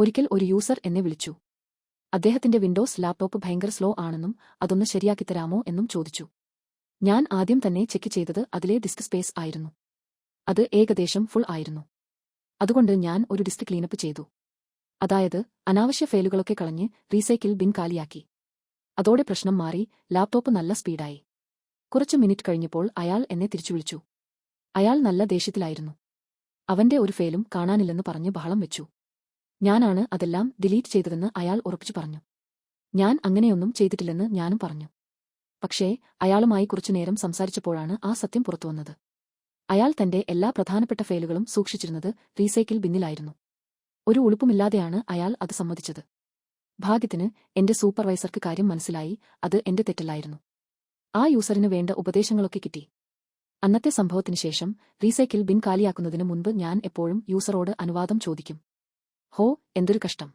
ഒരിക്കൽ ഒരു യൂസർ എന്നെ വിളിച്ചു. അദ്ദേഹത്തിന്റെ വിൻഡോസ് ലാപ്ടോപ്പ് ഭയങ്കര സ്ലോ ആണെന്നും അതൊന്ന് ശരിയാക്കിത്തരാമോ എന്നും ചോദിച്ചു. ഞാൻ ആദ്യം തന്നെ ചെക്ക് ചെയ്തത് അതിലെ ഡിസ്ക് സ്പേസ് ആയിരുന്നു. അത് ഏകദേശം ഫുൾ ആയിരുന്നു. അതുകൊണ്ട് ഞാൻ ഒരു ഡിസ്ക് ക്ലീനപ്പ് ചെയ്തു. അതായത് അനാവശ്യ ഫയലുകളൊക്കെ കളഞ്ഞ് റീസൈക്കിൾ ബിൻ കാലിയാക്കി. അതോടെ പ്രശ്നം മാറി, ലാപ്ടോപ്പ് നല്ല സ്പീഡായി. കുറച്ചു മിനിറ്റ് കഴിഞ്ഞപ്പോൾ അയാൾ എന്നെ തിരിച്ചു വിളിച്ചു. അയാൾ നല്ല ദേഷ്യത്തിലായിരുന്നു. അവന്റെ ഒരു ഫയലും കാണാനില്ലെന്ന് പറഞ്ഞ് ബഹളം വെച്ചു. ഞാനാണ് അതെല്ലാം ഡിലീറ്റ് ചെയ്തതെന്ന് അയാൾ ഉറപ്പിച്ചു പറഞ്ഞു. ഞാൻ അങ്ങനെയൊന്നും ചെയ്തിട്ടില്ലെന്ന് ഞാനും പറഞ്ഞു. പക്ഷേ അയാളുമായി കുറച്ചുനേരം സംസാരിച്ചപ്പോഴാണ് ആ സത്യം പുറത്തുവന്നത്. അയാൾ തന്റെ എല്ലാ പ്രധാനപ്പെട്ട ഫയലുകളും സൂക്ഷിച്ചിരുന്നത് റീസൈക്കിൾ ബിന്നിലായിരുന്നു. ഒരു ഉളുപ്പുമില്ലാതെയാണ് അയാൾ അത് സമ്മതിച്ചത്. ഭാഗ്യത്തിന് എന്റെ സൂപ്പർവൈസർക്ക് കാര്യം മനസ്സിലായി, അത് എന്റെ തെറ്റല്ലായിരുന്നു. ആ യൂസറിന് വേണ്ട ഉപദേശങ്ങളൊക്കെ കിട്ടി. അന്നത്തെ സംഭവത്തിന് ശേഷം റീസൈക്കിൾ ബിൻ കാലിയാക്കുന്നതിന് മുൻപ് ഞാൻ എപ്പോഴും യൂസറോട് അനുവാദം ചോദിക്കും. ഹോ, എന്തൊരു കഷ്ടം!